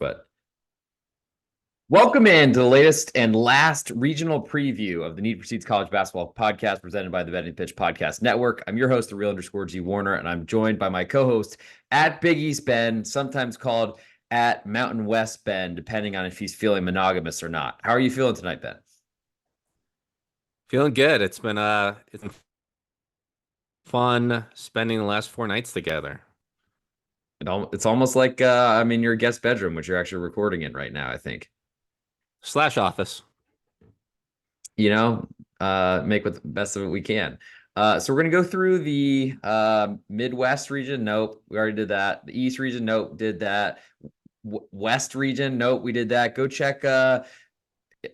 But welcome in to the latest and last regional preview of the Need for Seeds College Basketball Podcast presented by the Betting Pitch Podcast Network. I'm your host, the real_G Warner, and I'm joined by my co-host at Big East Ben, sometimes called at Mountain West Ben, depending on if he's feeling monogamous or not. How are you feeling tonight, Ben? Feeling good. It's been fun spending the last 4 nights together. It's almost like I'm in your guest bedroom, which you're actually recording in right now, I think. / office. Make the best of it we can. So we're going to go through the Midwest region. Nope, we already did that. The East region. Nope, did that. West region. Nope, we did that. Go check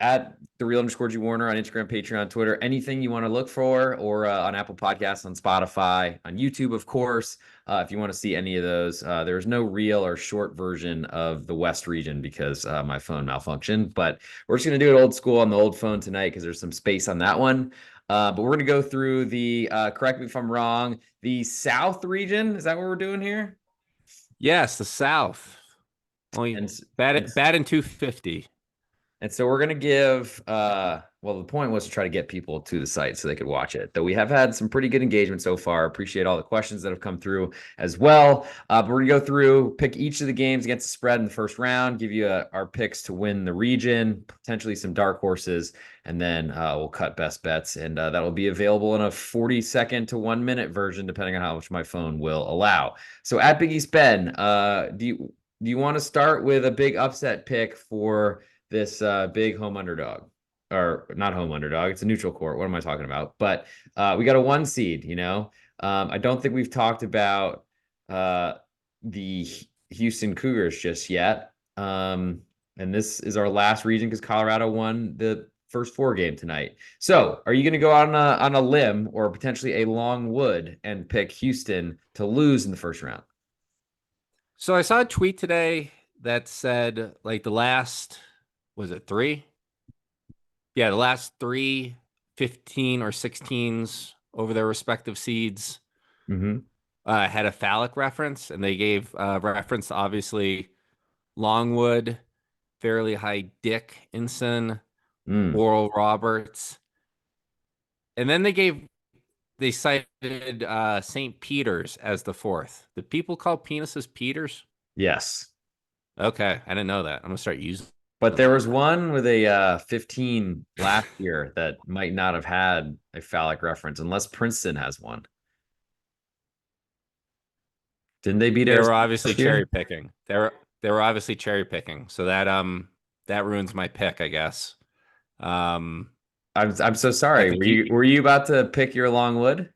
at the real_G Warner on Instagram, Patreon, Twitter, anything you want to look for, or on Apple Podcasts, on Spotify, on YouTube, of course. If you want to see any of those, there's no real or short version of the West region because my phone malfunctioned, but we're just going to do it old school on the old phone tonight because there's some space on that one. But we're going to go through the, correct me if I'm wrong, the South region. Is that what we're doing here? Yes, the South. Only bad in 250. And so we're going to give, the point was to try to get people to the site so they could watch it. Though we have had some pretty good engagement so far. Appreciate all the questions that have come through as well. But we're going to go through, pick each of the games against the spread in the first round, give you our picks to win the region, potentially some dark horses, and then we'll cut best bets. And that'll be available in a 40-second to 1-minute version, depending on how much my phone will allow. So at Big East Ben, do you want to start with a big upset pick for this big home underdog, or not home underdog? It's a neutral court. What am I talking about? But we got a 1 seed, I don't think we've talked about the Houston Cougars just yet. And this is our last region because Colorado won the first 4 game tonight. So are you going to go out on a limb or potentially a long wood and pick Houston to lose in the first round? So I saw a tweet today that said, like, the last, was it 3? Yeah, the last 3 15 or 16s over their respective seeds had a phallic reference, and they gave reference to, obviously, Longwood, Fairleigh High Dickinson, Oral Roberts. And then they cited St. Peter's as the 4th. Do people call penises Peters? Yes. Okay, I didn't know that. I'm going to start using. But there was one with a 15 last year that might not have had a phallic reference unless Princeton has one. Didn't they beat They were obviously cherry picking. They were obviously cherry picking. So that ruins my pick, I guess. I'm so sorry. Were you about to pick your Longwood?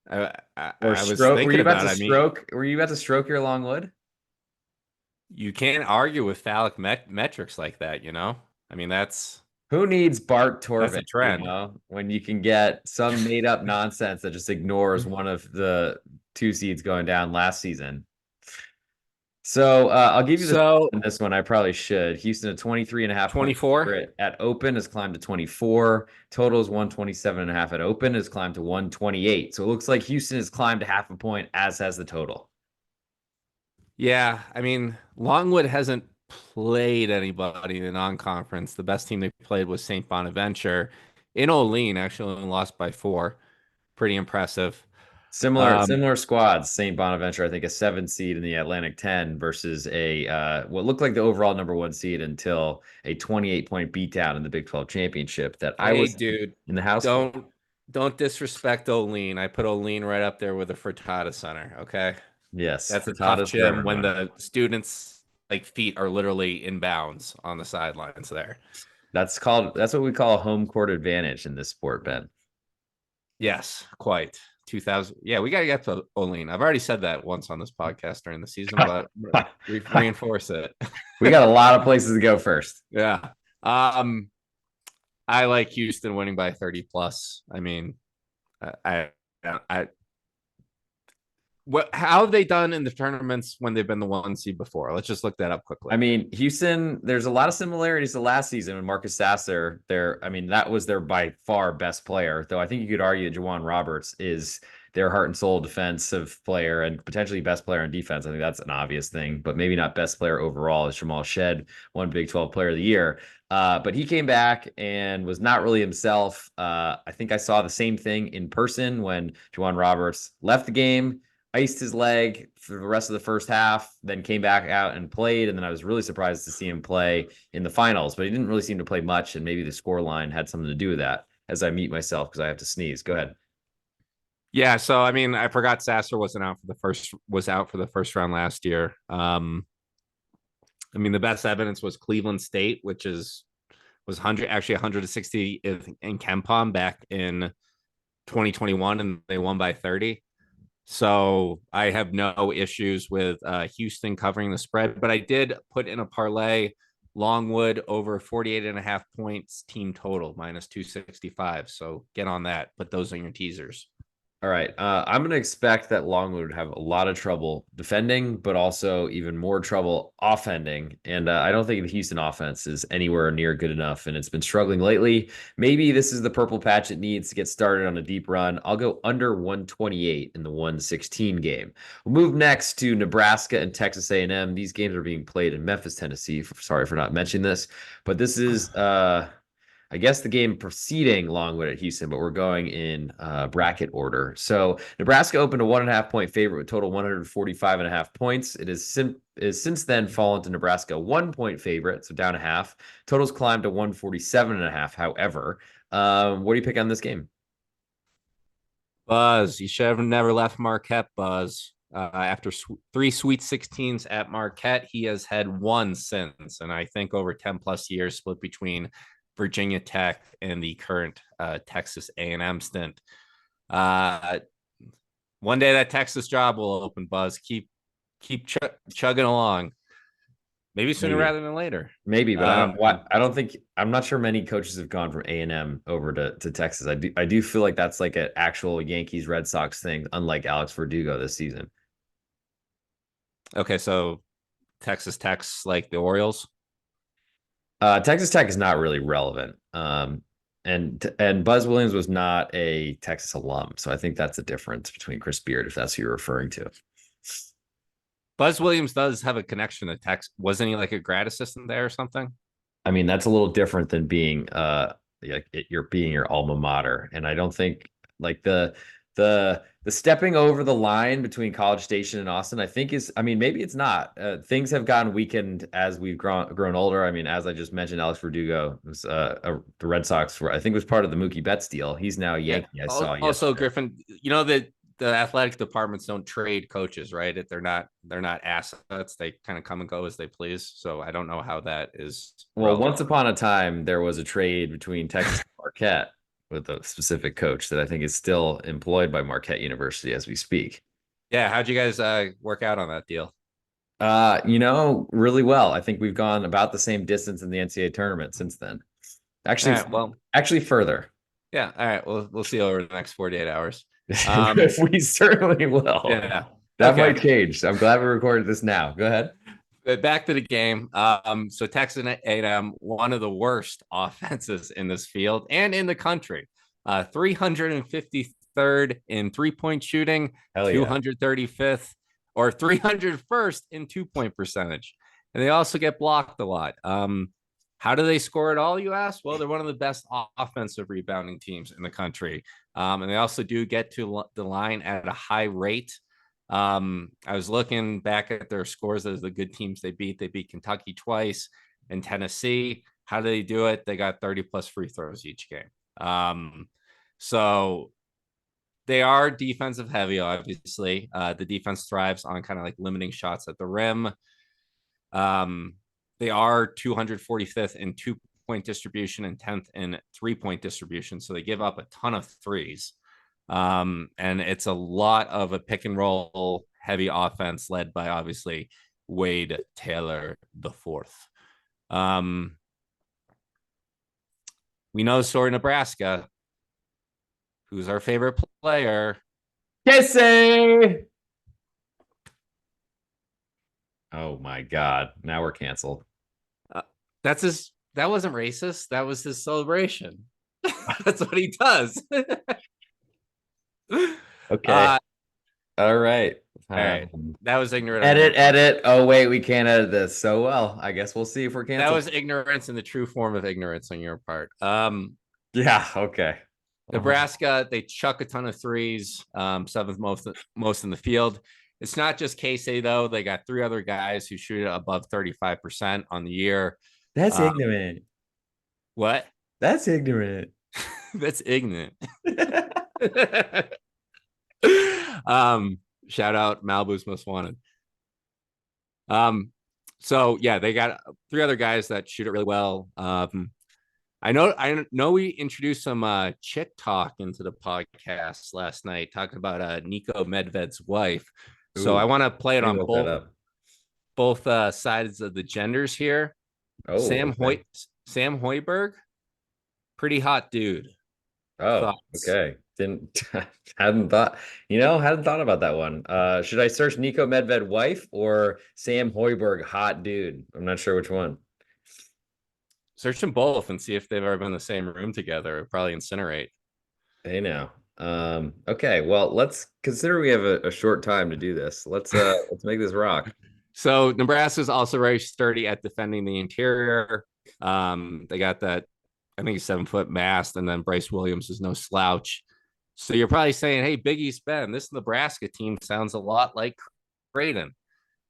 I was thinking about it. Were you about to stroke your Longwood? You can't argue with phallic metrics like that, I mean, that's... Who needs Bart Torvik, that's a trend. When you can get some made up nonsense that just ignores one of the 2 seeds going down last season. So I'll give you this one. I probably should. Houston at 23.5. 24 at open has climbed to 24. Total is 127.5 at open has climbed to 128. So it looks like Houston has climbed a half a point, as has the total. Yeah, I mean, Longwood hasn't played anybody in the non-conference. The best team they played was St. Bonaventure in Olean, actually only lost by 4. Pretty impressive. Similar squads. St. Bonaventure, I think, a 7 seed in the Atlantic 10 versus what looked like the overall number 1 seed until a 28-point beatdown in the Big 12 championship that I was in the house. Don't disrespect Olean. I put Olean right up there with the Frittata Center. Okay. Yes, that's a tough gym when the students' feet are literally in bounds on the sidelines there. That's what we call a home court advantage in this sport, Ben. Yes, quite. 2000. Yeah, we got to get to Olean. I've already said that once on this podcast during the season, but reinforce it. We got a lot of places to go first. Yeah. I like Houston winning by 30 plus. I mean, how have they done in the tournaments when they've been the 1 seed before? Let's just look that up quickly. I mean, Houston, there's a lot of similarities to last season when Marcus Sasser, that was their by far best player. Though I think you could argue Juwan Roberts is their heart and soul defensive player and potentially best player on defense. I think that's an obvious thing, but maybe not best player overall is Jamal Shed, one Big 12 player of the year. But he came back and was not really himself. I think I saw the same thing in person when Juwan Roberts left the game, iced his leg for the rest of the first half, then came back out and played. And then I was really surprised to see him play in the finals, but he didn't really seem to play much. And maybe the score line had something to do with that as I mute myself because I have to sneeze. Go ahead. Yeah, so I mean, I forgot Sasser was out for the first round last year. I mean, the best evidence was Cleveland State, which was 160 in KenPom back in 2021, and they won by 30. So I have no issues with Houston covering the spread, but I did put in a parlay Longwood over 48.5 points team total minus 265. So get on that. Put those on your teasers. All right. I'm going to expect that Longwood would have a lot of trouble defending, but also even more trouble offending. And I don't think the Houston offense is anywhere near good enough, and it's been struggling lately. Maybe this is the purple patch it needs to get started on a deep run. I'll go under 128 in the 116 game. We'll move next to Nebraska and Texas A&M. These games are being played in Memphis, Tennessee. Sorry for not mentioning this, but this is I guess the game preceding Longwood at Houston, but we're going in bracket order. So Nebraska opened a 1.5 point favorite with total 145.5 points. It is since then fallen to Nebraska 1 point favorite, so down a half. Totals climbed to 147.5. However, what do you pick on this game? Buzz, you should have never left Marquette, Buzz. After three Sweet 16s at Marquette, he has had one since, and I think over 10 plus years split between Virginia Tech and the current Texas A&M stint. One day that Texas job will open, Buzz. Keep chugging along. Maybe sooner rather than later. Maybe, but I don't think I'm not sure many coaches have gone from A&M over to Texas. I do feel like that's like an actual Yankees Red Sox thing, unlike Alex Verdugo this season. Okay, so Texas Tech's like the Orioles. Texas Tech is not really relevant. And Buzz Williams was not a Texas alum, so I think that's the difference between Chris Beard, if that's who you're referring to. Buzz Williams does have a connection to Texas. Wasn't he like a grad assistant there or something? I mean, that's a little different than being you're being your alma mater, and I don't think like the stepping over the line between College Station and Austin, I think is, I mean, maybe it's not. Things have gotten weakened as we've grown older. I mean, as I just mentioned, Alex Verdugo was the Red Sox were, I think, was part of the Mookie Betts deal. He's now a Yankee. Yeah. I saw Also, yesterday. Griffin, you know that the athletic departments don't trade coaches, right? They're not assets. They kind of come and go as they please. So I don't know how that is Well, relevant. once upon a time, there was a trade between Texas and Marquette with a specific coach that I think is still employed by Marquette University as we speak. Yeah, how'd you guys work out on that deal? Really well. I think we've gone about the same distance in the NCAA tournament since then. All Actually, right, well, actually further. yeah, all right. We'll see over the next 48 hours. Um, We certainly will. yeah. That Okay. might change. I'm glad we recorded this now. Go ahead. Back to the game. So Texas A&M, one of the worst offenses in this field and in the country. 353rd in 3-point shooting, Hell yeah. 235th or 301st in 2-point percentage. And they also get blocked a lot. How do they score it all, you ask? Well, they're one of the best offensive rebounding teams in the country. And they also do get to the line at a high rate. I was looking back at their scores as the good teams they beat. They beat Kentucky twice and Tennessee. How do they do it? They got 30 plus free throws each game. So they are defensive heavy, obviously. The defense thrives on kind of like limiting shots at the rim. They are 245th in 2-point distribution and 10th in 3-point distribution. So they give up a ton of threes. And it's a lot of a pick and roll heavy offense led by obviously Wade Taylor the fourth. We know the story Nebraska. Who's our favorite player? Kissing. Oh my God. Now we're canceled. That wasn't racist. That was his celebration. That's what he does. Okay. Uh, All right. all right. That was ignorant on your Edit, part. edit. Oh, wait, we can't edit this. So, well, I guess we'll see if we're That canceled. was ignorance in the true form of ignorance on your part. Yeah. Okay. Uh-huh. Nebraska, they chuck a ton of threes, seventh most in the field. It's not just Casey though. They got three other guys who shoot above 35% on the year. That's Uh, ignorant. what? That's ignorant. That's ignorant. um, Shout out Malibu's Most Wanted. So yeah, they got three other guys that shoot it really well. I know we introduced some chick talk into the podcast last night, talking about Nico Medved's wife. So I Ooh, want to play it let me on look that up. both sides of the genders here. Oh, okay. Sam Hoiberg, pretty hot dude. Oh, Thoughts? okay. Didn't hadn't thought about that one. Should I search Nico Medved wife or Sam Hoiberg hot dude? I'm not sure which one. Search them both and see if they've ever been in the same room together. Probably incinerate. Hey now. Okay, well, let's consider we have a short time to do this. Let's make this rock. So Nebraska's also very sturdy at defending the interior. They got that, I think, 7 foot mast, and then Bryce Williams is no slouch. So you're probably saying, "Hey, Big East Ben, this Nebraska team sounds a lot like Creighton."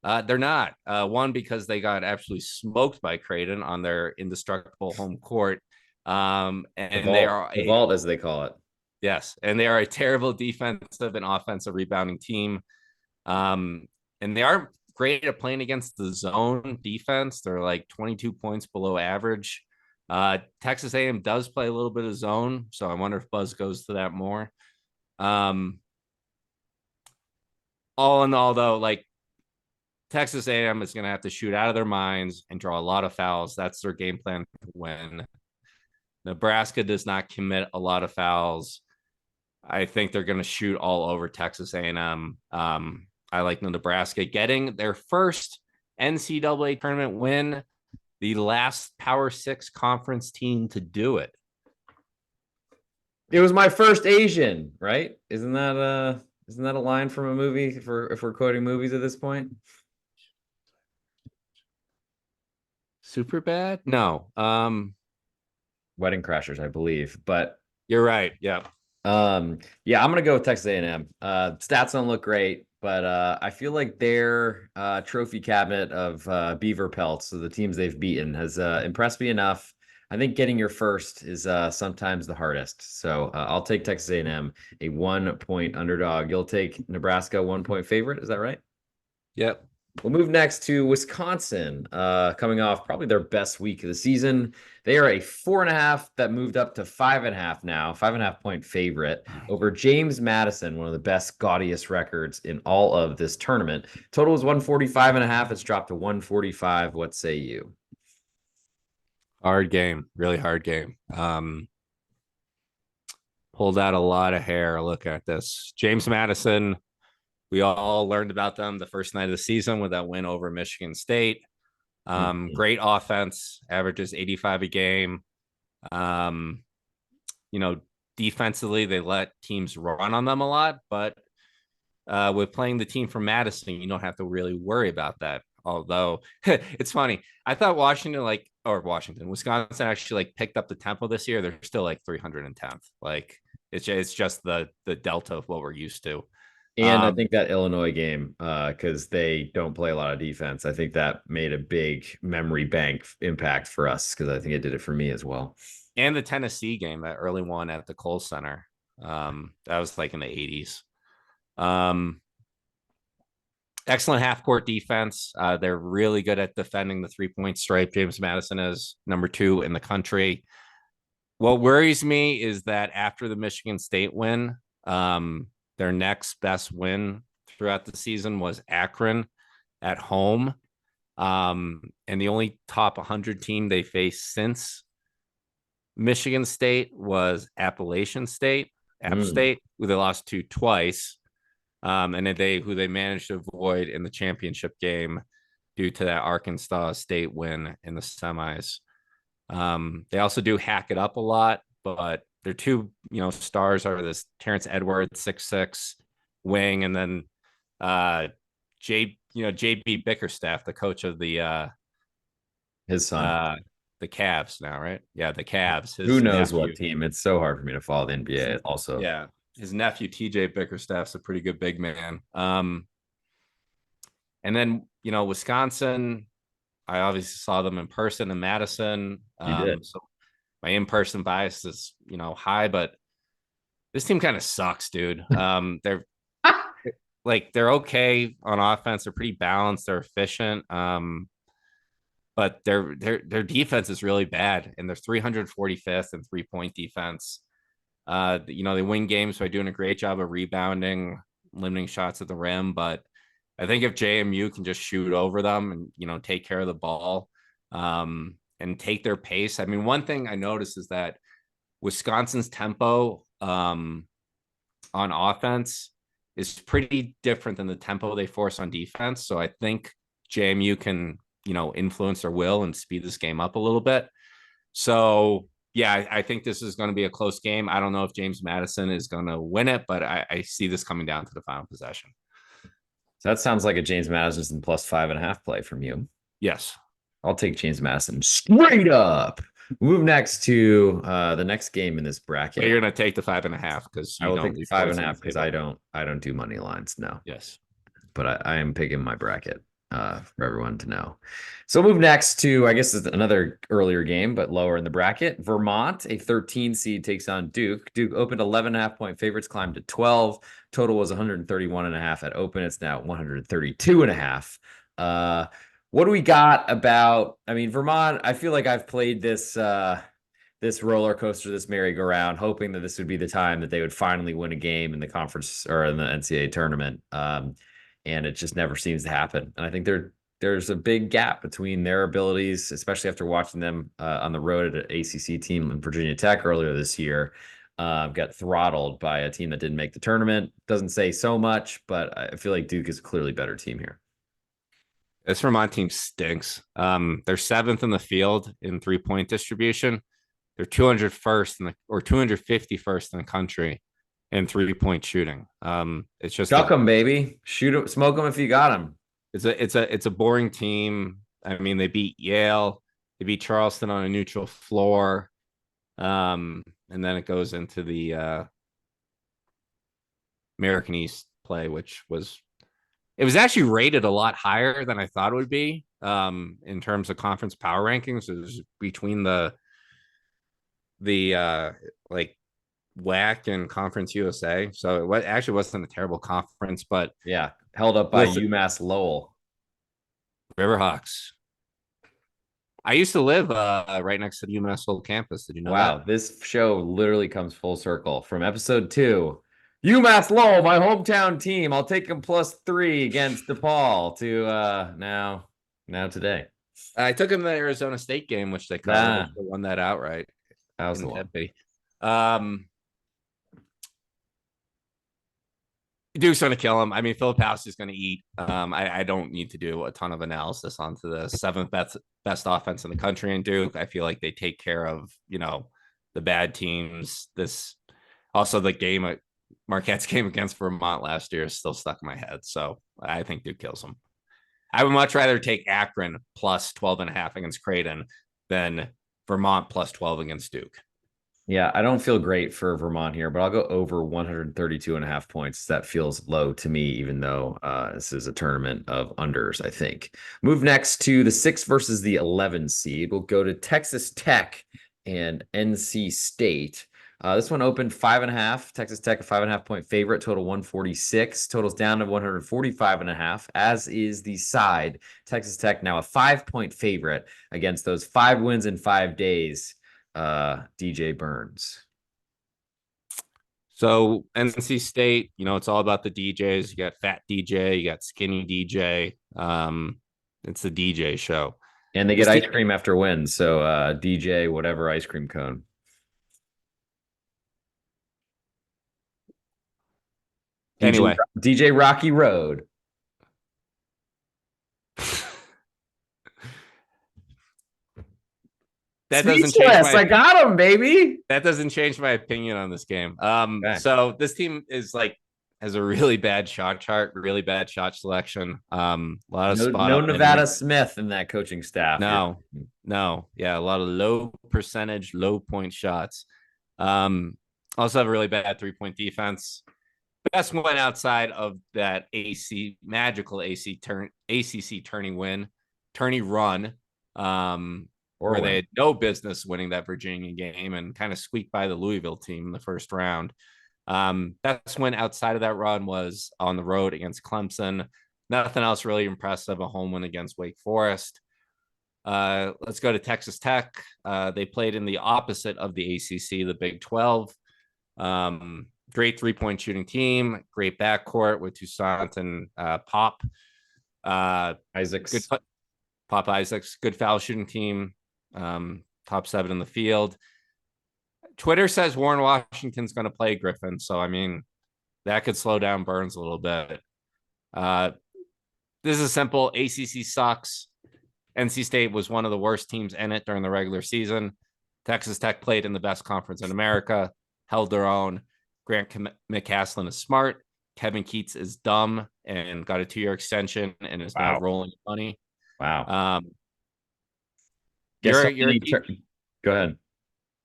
They're not. One, because they got absolutely smoked by Creighton on their indestructible home court, and they are The a vault as they call it. yes, and they are a terrible defensive and offensive rebounding team. Um, and they aren't great at playing against the zone defense. They're like 22 points below average. Texas A&M does play a little bit of zone, so I wonder if Buzz goes to that more. Um, all in all, though, like Texas A&M is going to have to shoot out of their minds and draw a lot of fouls. That's their game plan to win. Nebraska does not commit a lot of fouls. I think they're going to shoot all over Texas A&M. I like Nebraska getting their first NCAA tournament win, the last Power Six conference team to do it. It was my first Asian, right? Isn't that a line from a movie if we're quoting movies at this point? Super bad? No. Wedding Crashers, I believe. But You're right. Yeah. yeah, I'm gonna go with Texas A&M. Stats don't look great, but I feel like their trophy cabinet of beaver pelts, so the teams they've beaten, has impressed me enough. I think getting your first is sometimes the hardest. So I'll take Texas A&M, a 1 point underdog. You'll take Nebraska 1 point favorite. Is that right? Yep. We'll move next to Wisconsin, coming off probably their best week of the season. They are a 4.5 that moved up to 5.5 now, 5.5 point favorite over James Madison, one of the best, gaudiest records in all of this tournament. Total is 145.5. It's dropped to 145. What say you? Hard game. Really hard game. Pulled out a lot of hair. Look at this. James Madison. We all learned about them the first night of the season with that win over Michigan State. Mhm. Great offense, averages 85 a game. Um, you know, defensively, they let teams run on them a lot, but with playing the team from Madison, you don't have to really worry about that. Although it's funny, I thought Wisconsin actually like picked up the tempo this year. They're still like 310th. Like it's just the delta of what we're used to. And I Um, think that Illinois game, because they don't play a lot of defense, I think that made a big memory bank impact for us because I think it did it for me as well. and the Tennessee game, that early one at the Kohl Center. That was like in the 80s. Um, Excellent half court defense. They're really good at defending the 3 point stripe. James Madison is number 2 in the country. What worries me is that after the Michigan State win, their next best win throughout the season was Akron at home. And the only top 100 team they faced since Michigan State was Appalachian State, App Mm. State, who they lost to twice, and who they managed to avoid in the championship game due to that Arkansas State win in the semis. They also do hack it up a lot, but their two stars are this Terrence Edwards 6'6", wing, and then JB Bickerstaff, the coach of His son. uh the Cavs now, right? Yeah, the Cavs. Who His knows what nephew. team? It's so hard for me to follow the NBA. Also, Yeah, his nephew TJ Bickerstaff's a pretty good big man. And then Wisconsin, I obviously saw them in person in Madison. you did. So my in-person bias is high, but this team kind of sucks, dude. They're okay on offense. They're pretty balanced. They're efficient. But their defense is really bad, and they're 345th in 3-point defense. They win games by doing a great job of rebounding, limiting shots at the rim. But I think if JMU can just shoot over them and take care of the ball, and take their pace. I mean, one thing I noticed is that Wisconsin's tempo on offense is pretty different than the tempo they force on defense. So I think JMU can influence their will and speed this game up a little bit. So yeah, I think this is going to be a close game. I don't know if James Madison is going to win it, but I see this coming down to the final possession. So that sounds like a James Madison plus 5.5 play from you. Yes. I'll take James Madison straight up. Move next to the next game in this bracket. But you're going to take the 5.5 because I will take the 5.5 because I don't do money lines. No. Yes. But I am picking my bracket for everyone to know. So we'll move next to, I guess, it's another earlier game, but lower in the bracket. Vermont, a 13 seed, takes on Duke. Duke opened 11.5-point favorites, climbed to 12. Total was 131.5 at open. It's now 132.5. What do we got about? I mean, Vermont. I feel like I've played this this roller coaster, this merry-go-round, hoping that this would be the time that they would finally win a game in the conference or in the NCAA tournament. And it just never seems to happen. And I think there's a big gap between their abilities, especially after watching them on the road at an ACC team in Virginia Tech earlier this year. Got throttled by a team that didn't make the tournament. Doesn't say so much, but I feel like Duke is a clearly better team here. This Vermont team stinks. They're 7th in the field in 3-point distribution. They're 201st or 251st in the country in 3-point shooting. It's just chuck them, baby. Shoot them, smoke them if you got them. It's a boring team. I mean, they beat Yale, they beat Charleston on a neutral floor, and then it goes into the American East play, which was actually rated a lot higher than I thought it would be in terms of conference power rankings. It was between the like WAC and Conference USA. So it actually wasn't a terrible conference, but yeah, held up by UMass Lowell. Riverhawks. I used to live right next to the UMass Lowell campus. Did you know wow, that? this show literally comes full circle from episode 2. UMass Lowell, my hometown team. I'll take them +3 against DePaul to now today. I took him to the Arizona State game, which they covered. They won that outright. That was the one. Duke's going to kill him. I mean, Filipowski's is going to eat. I don't need to do a ton of analysis onto the 7th best offense in the country in Duke. I feel like they take care of, the bad teams. This also the game, Marquette's game against Vermont last year is still stuck in my head. So I think Duke kills them. I would much rather take Akron plus 12.5 against Creighton than Vermont plus 12 against Duke. Yeah, I don't feel great for Vermont here, but I'll go over 132.5 points. That feels low to me, even though this is a tournament of unders, I think. Move next to the 6 versus the 11 seed. We'll go to Texas Tech and NC State. This one opened 5.5. Texas Tech, a 5.5-point favorite, total 146. Total's down to 145.5, as is the side. Texas Tech now a 5-point favorite against those 5 wins in 5 days. DJ Burns. So NC State, it's all about the DJs. You got fat DJ, you got skinny DJ. It's the DJ show. And they get ice cream after wins. So DJ, whatever ice cream cone. Anyway. DJ Rocky Road. That doesn't change I got him, baby. That doesn't change my opinion on this game. Okay. So this team has has a really bad shot chart, really bad shot selection. A lot of No, spot no up and Nevada Smith in that coaching staff. no, no, yeah, a lot of low percentage, low point shots. Um, Also have a really bad 3-point defense. Best win outside of that ACC tourney run, Or where they win. had no business winning that Virginia game and kind of squeaked by the Louisville team in the first round. Best win outside of that run was on the road against Clemson. Nothing else really impressive. A home win against Wake Forest. Let's go to Texas Tech. They played in the opposite of the ACC, the Big 12. Great 3-point shooting team, great backcourt with Toussaint and Pop. Good Isaacs. Pop Isaacs, good foul shooting team. Top 7 in the field. Twitter says Warren Washington's going to play Griffin, so I mean that could slow down Burns a little bit. This is simple. ACC sucks. NC State was one of the worst teams in it during the regular season. Texas Tech played in the best conference in America, held their own. Grant McCaslin is smart. Kevin Keats is dumb and got a 2-year extension and is now rolling money. Wow. Guess You're Go ahead.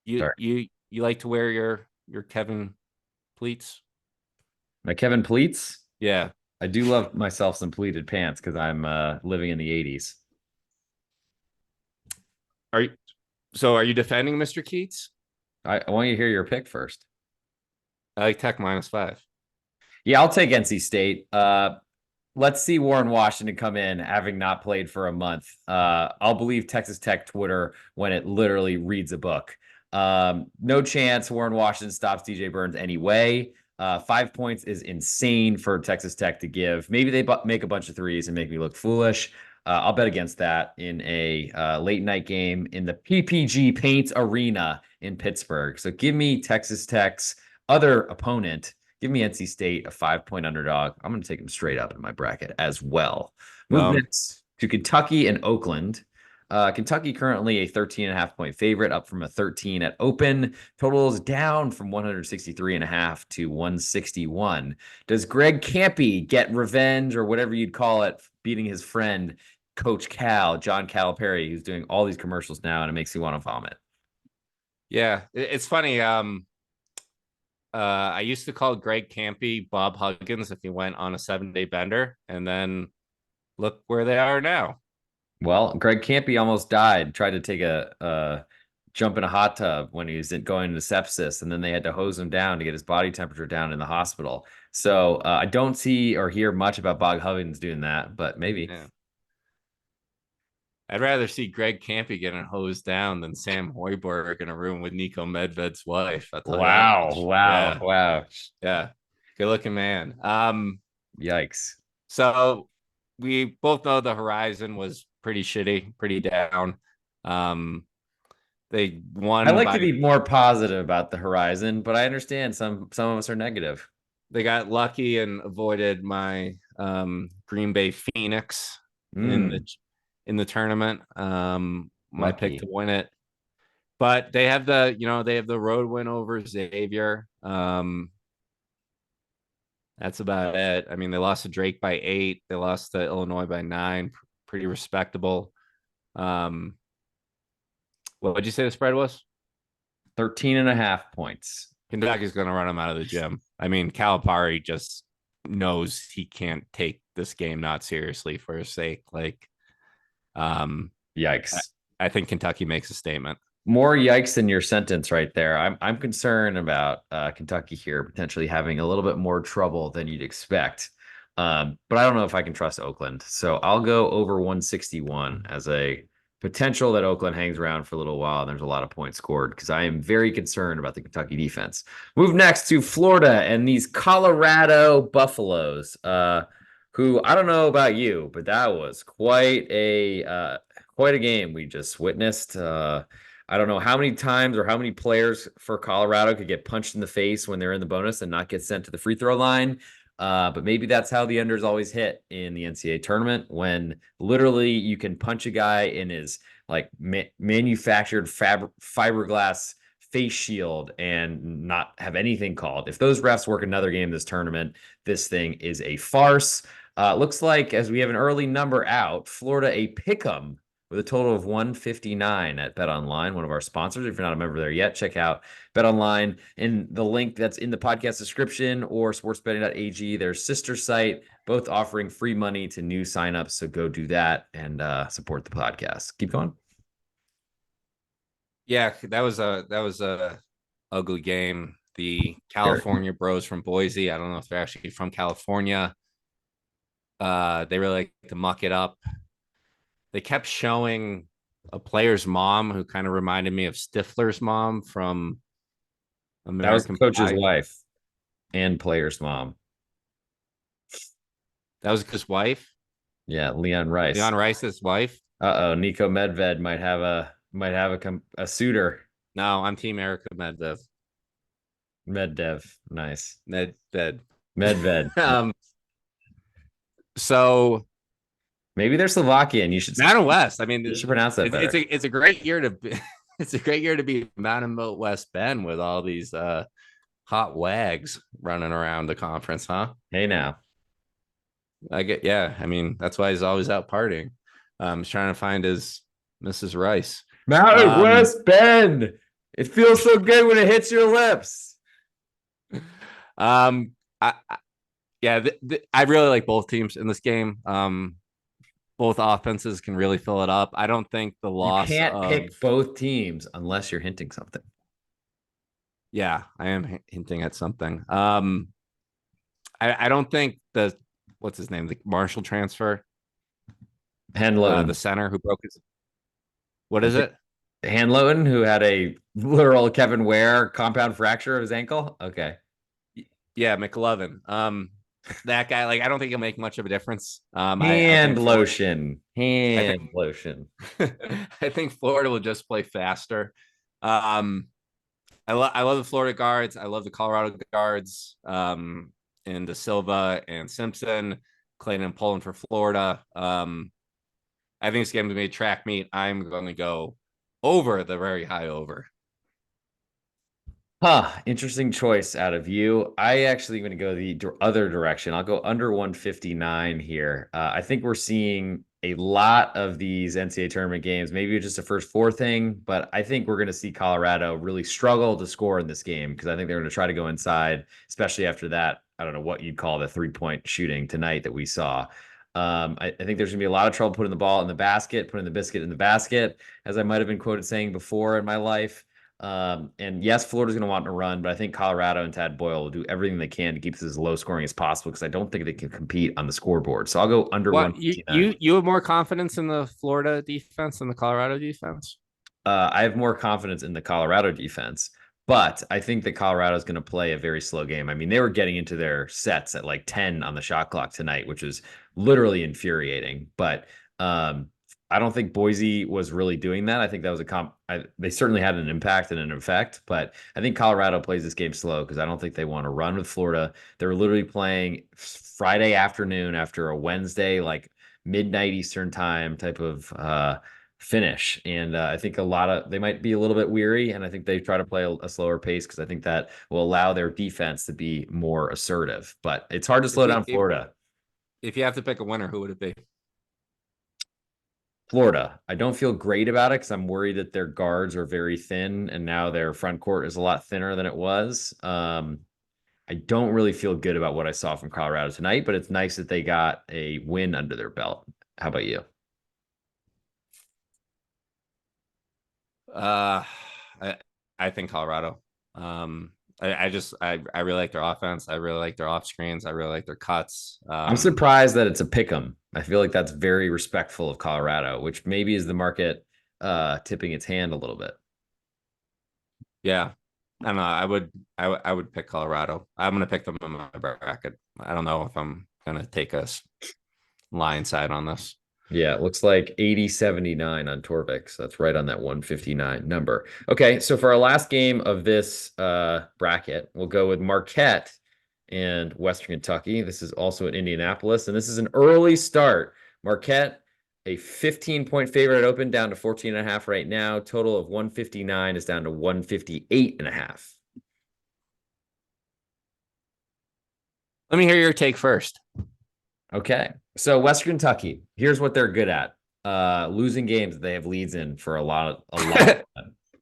you like to wear your Kevin pleats? My Kevin pleats? Yeah. I do love myself some pleated pants because I'm living in the 80s. Are you defending Mr. Keats? I want you to hear your pick first. I like Tech -5. Yeah, I'll take NC State. Let's see Warren Washington come in having not played for a month. I'll believe Texas Tech Twitter when it literally reads a book. No chance Warren Washington stops DJ Burns anyway. 5 points is insane for Texas Tech to give. Maybe they make a bunch of threes and make me look foolish. I'll bet against that in a late night game in the PPG Paints Arena in Pittsburgh. So give me Texas Tech's other opponent. Give me NC State, a 5-point underdog. I'm going to take them straight up in my bracket as well. Move next to Kentucky and Oakland. Kentucky currently a 13.5-point favorite, up from a 13 at open. Totals down from 163.5 to 161. Does Greg Campy get revenge or whatever you'd call it, beating his friend, Coach Cal, John Calipari, who's doing all these commercials now, and it makes you want to vomit? Yeah, it's funny. I used to call Greg Campy Bob Huggins if he went on a 7-day bender, and then look where they are now. Well, Greg Campy almost died. Tried to take a jump in a hot tub when he was going into sepsis, and then they had to hose him down to get his body temperature down in the hospital. So I don't see or hear much about Bob Huggins doing that, but maybe. Yeah. I'd rather see Greg Campy getting hosed down than Sam Hoiberg in a room with Nico Medved's wife. Wow. Yeah. Good looking man. Yikes. So we both know the horizon was pretty shitty, pretty down. They won. I like to be more positive about the horizon, but I understand some of us are negative. They got lucky and avoided my Green Bay Phoenix in the tournament. My pick to win it. But they have the road win over Xavier. That's about it. I mean, they lost to Drake by 8. They lost to Illinois by 9. Pretty respectable. What would you say the spread was? 13.5 points. Kentucky's going to run them out of the gym. I mean, Calipari just knows he can't take this game not seriously for his sake. Yikes. I think Kentucky makes a statement. More yikes than your sentence right there. I'm concerned about Kentucky here potentially having a little bit more trouble than you'd expect. But I don't know if I can trust Oakland. So I'll go over 161 as a potential that Oakland hangs around for a little while and there's a lot of points scored because I am very concerned about the Kentucky defense. Move next to Florida and these Colorado Buffaloes, who I don't know about you, but that was quite a game we just witnessed. I don't know how many times or how many players for Colorado could get punched in the face when they're in the bonus and not get sent to the free throw line. But maybe that's how the unders always hit in the NCAA tournament, when literally you can punch a guy in his manufactured fiberglass face shield and not have anything called. If those refs work another game this tournament, this thing is a farce. Looks like as we have an early number out, Florida a pick 'em with a total of 159 at Bet Online, one of our sponsors. If you're not a member there yet, check out Bet Online in the link that's in the podcast description or sportsbetting.ag, their sister site, both offering free money to new signups. So go do that and support the podcast. Keep going. Yeah, that was a ugly game. The Very. California bros from Boise, I don't know if they're actually from California. They really like to muck it up. They kept showing a player's mom who kind of reminded me of Stifler's mom from That was the American coach's Pie. wife and player's mom. That was his wife, Yeah, Leon Rice. Leon Rice's wife. Uh-oh, Nico Medved might have a suitor. No, I'm Team Erica Medvedev. Medvedev. Nice. Medved. Medved. um, so Maybe they're Slovakian. Mountain West. I mean, You should pronounce that better. it's a great year to be, it's a great year to be Mountain West Ben with all these hot wags running around the conference, huh? Hey now. Yeah. I mean, that's why he's always out partying. He's trying to find his Mrs. Rice. Mountain West Bend. It feels so good when it hits your lips. I yeah, I really like both teams in this game. Both offenses can really fill it up. I don't think the You loss can't of pick both teams unless you're hinting something. yeah, I am hinting at something. I don't think the what's his name, the Marshall transfer, Hanlon. the center who broke his what is it? Hanlon, who had a literal Kevin Ware compound fracture of his ankle. Okay. Yeah, McLovin. That guy, like, I don't think he'll make much of a difference. I Hand think lotion. I Hand think lotion. I think Florida will just play faster. I love the Florida guards. I love the Colorado guards. And De Silva and Simpson, Clayton and Poland for Florida. I think it's going to be a track meet. I'm going to go over the very high over. Huh. Interesting choice out of you. I actually going to go the other direction. I'll go under 159 here. I think we're seeing a lot of these NCAA tournament games. Maybe it's just a first four thing, but I think we're going to see Colorado really struggle to score in this game because I think they're going to try to go inside, especially after that. I don't know what you'd call the 3-point shooting tonight that we saw. I think there's going to be a lot of trouble putting the ball in the basket, putting the biscuit in the basket, as I might have been quoted saying before in my life. And yes, Florida's going to want to run, but I think Colorado and Tad Boyle will do everything they can to keep this as low scoring as possible because I don't think they can compete on the scoreboard. So I'll go under What 159. you have more confidence in the Florida defense than the Colorado defense? I have more confidence in the Colorado defense, but I think that Colorado is going to play a very slow game. I mean, they were getting into their sets at like 10 on the shot clock tonight, which is literally infuriating. But I don't think Boise was really doing that. I think that was they certainly had an impact and an effect, but I think Colorado plays this game slow because I don't think they want to run with Florida. They're literally playing Friday afternoon after a Wednesday, like midnight Eastern time type of finish. And I think they might be a little bit weary, and I think they try to play a slower pace because I think that will allow their defense to be more assertive. But it's hard to slow down Florida. If you have to pick a winner, who would it be? Florida. I don't feel great about it because I'm worried that their guards are very thin, and now their front court is a lot thinner than it was. I don't really feel good about what I saw from Colorado tonight, but it's nice that they got a win under their belt. How about you? Uh, I I think Colorado. I really like their offense. I really like their off screens. I really like their cuts. I'm surprised that it's a pick 'em. I feel like that's very respectful of Colorado, which maybe is the market tipping its hand a little bit. Yeah, I don't know. I would pick Colorado. I'm gonna pick them in my bracket. I don't know if I'm gonna take a line side on this. Yeah, it looks like 80-79 on Torvik. So that's right on that 159 number. Okay, so for our last game of this bracket, we'll go with Marquette and Western Kentucky. This is also in Indianapolis, and this is an early start. Marquette a 15-point favorite at open, down to 14.5 right now. Total of 159 is down to 158.5. Let me hear your take first. Okay. So Western Kentucky, here's what they're good at. Losing games that they have leads in for a lot of them.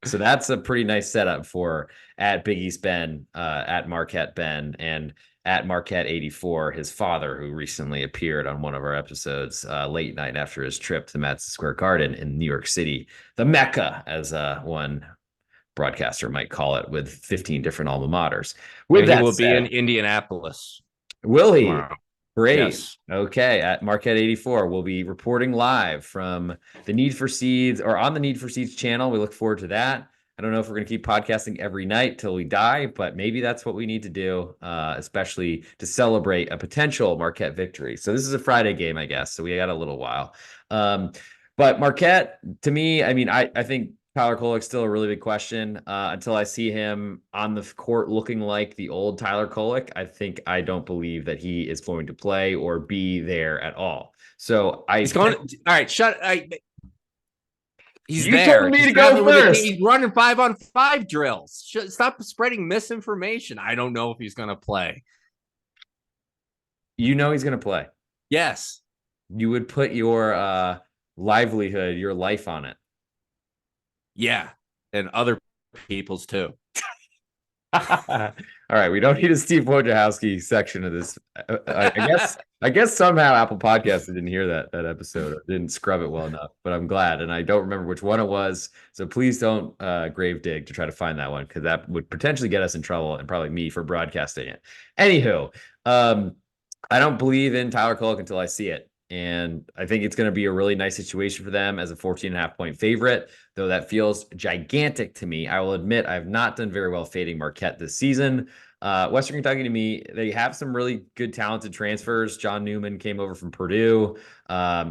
So that's a pretty nice setup for at Big East Ben, at Marquette Ben, and at Marquette 84, his father, who recently appeared on one of our episodes late night after his trip to Madison Square Garden in New York City, the Mecca, as one broadcaster might call it, with 15 different alma maters. With And he that will be in said, Indianapolis will he? tomorrow. Great. Yes. Okay. At Marquette 84, we'll be reporting live from the Need for Seeds or on the Need for Seeds channel. We look forward to that. I don't know if we're going to keep podcasting every night till we die, but maybe that's what we need to do, especially to celebrate a potential Marquette victory. So this is a Friday game, I guess. So we got a little while. Um, but Marquette, to me, I mean, I think Tyler Kolek's still a really big question until I see him on the court looking like the old Tyler Kolek. I don't believe that he is going to play or be there at all. So He's going. All right. He's you told there. me He's to go traveling with a team. first. He's running 5-on-5 drills. Stop spreading misinformation. I don't know if he's going to play. You know he's going to play. Yes. You would put your livelihood, your life on it. Yeah. And other people's too. All right, we don't need a Steve Wojciechowski section of this. I guess somehow Apple Podcasts didn't hear that episode or didn't scrub it well enough. But I'm glad, and I don't remember which one it was. So please don't grave dig to try to find that one because that would potentially get us in trouble and probably me for broadcasting it. Anywho, I don't believe in Tyler Kolek until I see it. And I think it's going to be a really nice situation for them as a 14.5-point favorite, though that feels gigantic to me. I will admit I have not done very well fading Marquette this season. Western Kentucky, to me, they have some really good, talented transfers. John Newman came over from Purdue.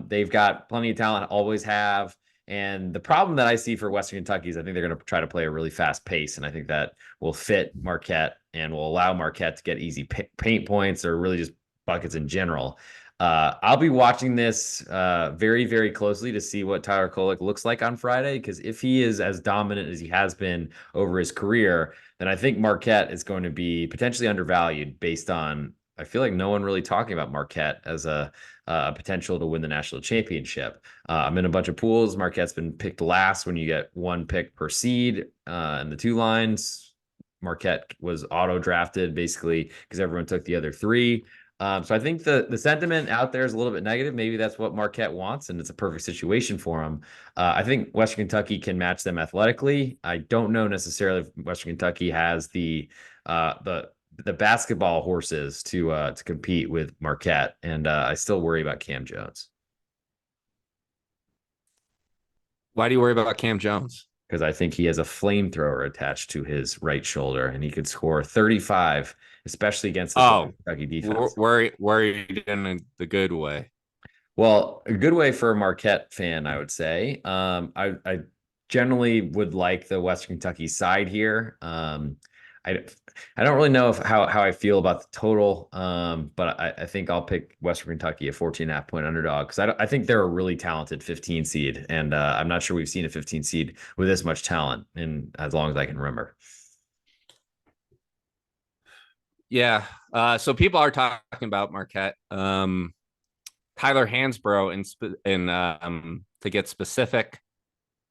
They've got plenty of talent, always have. And the problem that I see for Western Kentucky is I think they're going to try to play a really fast pace. And I think that will fit Marquette and will allow Marquette to get easy paint points or really just buckets in general. I'll be watching this very, very closely to see what Tyler Kolek looks like on Friday, because if he is as dominant as he has been over his career, then I think Marquette is going to be potentially undervalued based on, I feel like no one really talking about Marquette as a potential to win the national championship. I'm in a bunch of pools. Marquette's been picked last when you get one pick per seed in the two lines. Marquette was auto drafted basically because everyone took the other three. So I think the sentiment out there is a little bit negative. Maybe that's what Marquette wants, and it's a perfect situation for them. I think Western Kentucky can match them athletically. I don't know necessarily if Western Kentucky has the basketball horses to compete with Marquette, and I still worry about Cam Jones Why do you worry about Cam Jones? because I think he has a flamethrower attached to his right shoulder, and he could score 35, especially against this Kentucky defense. Worried in the good way. Well, a good way for a Marquette fan, I would say. I generally would like the Western Kentucky side here. I I don't really know how I feel about the total, but I think I'll pick Western Kentucky a 14.5-point underdog because I think they're a really talented 15 seed, and I'm not sure we've seen a 15 seed with this much talent in as long as I can remember. Yeah. So people are talking about Marquette. Tyler Hansbrough to get specific,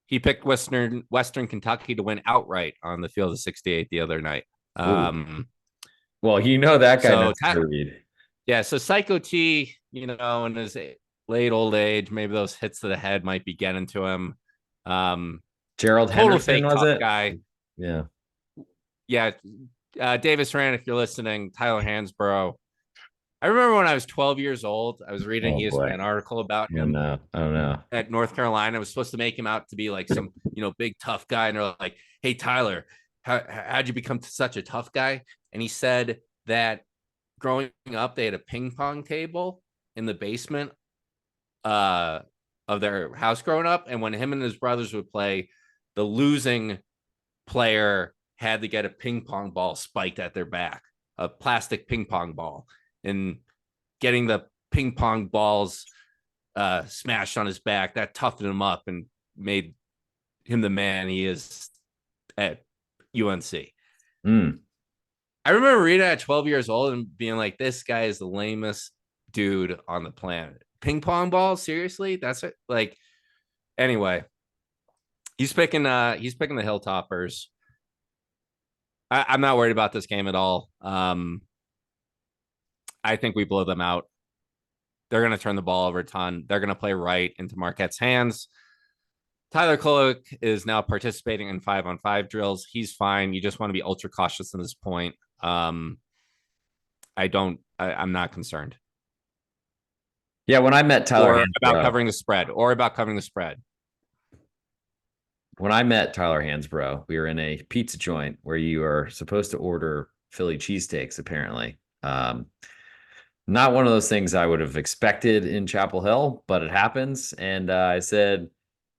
he picked Western Kentucky to win outright on the field of 68 the other night. Well, you know that guy knows so to read. Yeah, so Psycho T, in his late old age, maybe those hits to the head might be getting to him. Gerald Total Henderson, fake was tough it? guy. Yeah. Yeah. Davis Rand, if you're listening, Tyler Hansbrough. I remember when I was 12 years old, I was reading an Oh boy. ESPN article about Oh him no. Oh no. at North Carolina. I was supposed to make him out to be like some, big tough guy. And they're like, hey, Tyler, how'd you become such a tough guy? And he said that growing up, they had a ping pong table in the basement of their house growing up. And when him and his brothers would play, the losing player had to get a ping pong ball spiked at their back, a plastic ping pong ball. And getting the ping pong balls smashed on his back. That toughened him up and made him the man he is at UNC. Mm. I remember reading at 12 years old and being like, this guy is the lamest dude on the planet. Ping pong ball, seriously? That's it. Like, anyway, he's picking the Hilltoppers. I'm not worried about this game at all. I think we blow them out. They're going to turn the ball over a ton. They're going to play right into Marquette's hands. Tyler Kolek is now participating in 5-on-5 drills. He's fine. You just want to be ultra cautious at this point. I'm not concerned. Yeah, when I met Tyler Or about Hansbrough, covering the spread. when I met Tyler Hansbrough, we were in a pizza joint where you are supposed to order Philly cheesesteaks, apparently. Not one of those things I would have expected in Chapel Hill, but it happens. And I said,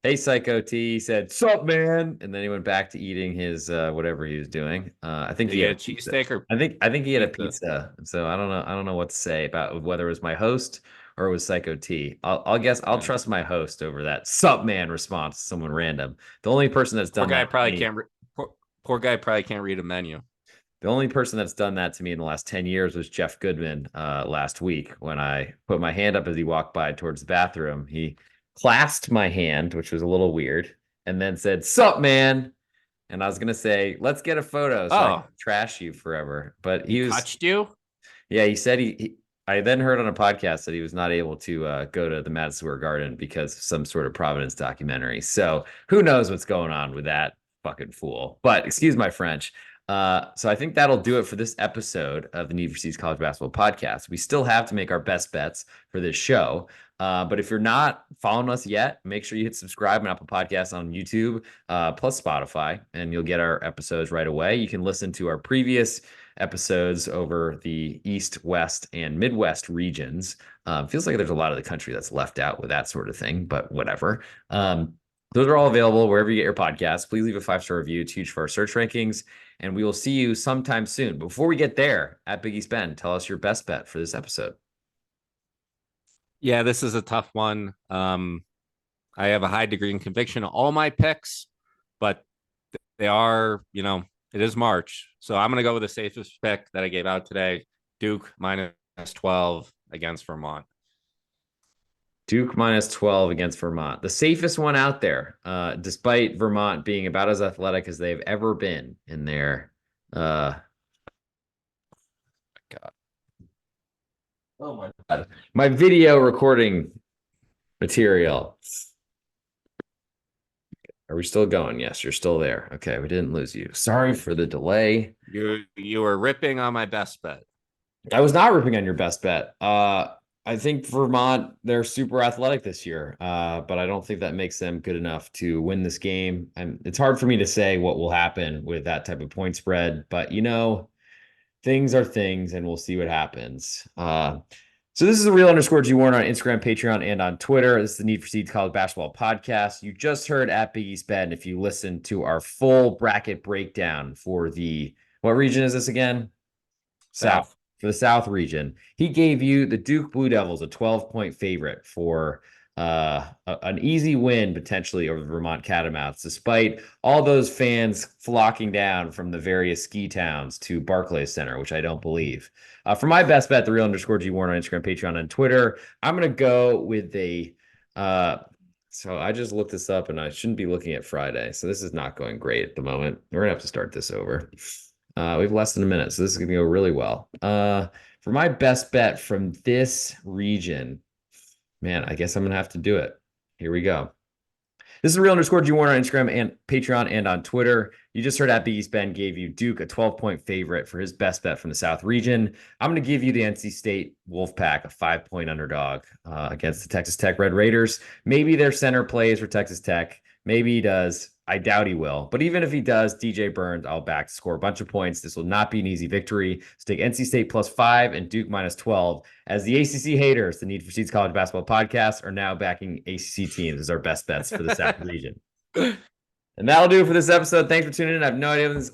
"Hey, Psycho T." He said, "Sup, man?" And then he went back to eating his whatever he was doing. I think Did he you had get a cheesesteak or I think he had a pizza? pizza. So I don't know. I don't know what to say about whether it was my host or it was Psycho T. I'll guess I'll Yeah. trust my host over that "Sup, man" response to someone random. The only person that's Poor done guy that to probably me can't. Poor guy probably can't read a menu. The only person that's done that to me in the last 10 years was Jeff Goodman last week when I put my hand up as he walked by towards the bathroom. He clasped my hand, which was a little weird, and then said, "Sup, man?" And I was going to say, "Let's get a photo so I can Oh, trash you forever." But he he was, touched you? yeah, he said I then heard on a podcast that he was not able to go to the Madison Square Garden because of some sort of Providence documentary. So who knows what's going on with that fucking fool. But excuse my French. So I think that'll do it for this episode of the Need for Speed's College Basketball Podcast. We still have to make our best bets for this show. But if you're not following us yet, make sure you hit subscribe on Apple Podcasts on YouTube, plus Spotify, and you'll get our episodes right away. You can listen to our previous episodes over the East, West, and Midwest regions. Feels like there's a lot of the country that's left out with that sort of thing, but whatever. Those are all available wherever you get your podcasts. Please leave a 5-star review. It's huge for our search rankings. And we will see you sometime soon. Before we get there, at Big East Ben, tell us your best bet for this episode. Yeah, this is a tough one. I have a high degree of conviction on all my picks, but they are, it is March. So I'm going to go with the safest pick that I gave out today. Duke -12 against Vermont. Duke -12 against Vermont. The safest one out there, despite Vermont being about as athletic as they've ever been in their God. Oh my God. My video recording material. Are we still going? Yes, you're still there. Okay, we didn't lose you. Sorry for the delay. You were ripping on my best bet. I was not ripping on your best bet. I think Vermont, they're super athletic this year, but I don't think that makes them good enough to win this game. And it's hard for me to say what will happen with that type of point spread, but things are things, and we'll see what happens. So this is the real underscore G Warren on Instagram, Patreon, and on Twitter. This is the Need for Speed College Basketball Podcast. You just heard at Big East Ben. If you listen to our full bracket breakdown for what region is this again? South. For the South region, he gave you the Duke Blue Devils a 12-point favorite for an easy win potentially over the Vermont Catamounts, despite all those fans flocking down from the various ski towns to Barclays Center, which I don't believe. For my best bet, the real underscore G Warren on Instagram, Patreon, and Twitter, I'm going to go with so I just looked this up and I shouldn't be looking at Friday. So this is not going great at the moment. We're going to have to start this over. We have less than a minute, so this is going to go really well. For my best bet from this region, man, I guess I'm going to have to do it. Here we go. This is real underscore G Warren on Instagram and Patreon and on Twitter. You just heard at Big East Ben gave you Duke a 12-point favorite for his best bet from the South region. I'm going to give you the NC State Wolfpack a 5-point underdog against the Texas Tech Red Raiders. Maybe their center plays for Texas Tech. Maybe he does. I doubt he will. But even if he does, DJ Burns, I'll back to score a bunch of points. This will not be an easy victory. So take NC State +5 and Duke -12. As the ACC haters, the Need for Speed's College Basketball Podcast are now backing ACC teams as our best bets for the South region. And that'll do it for this episode. Thanks for tuning in. I have no idea when this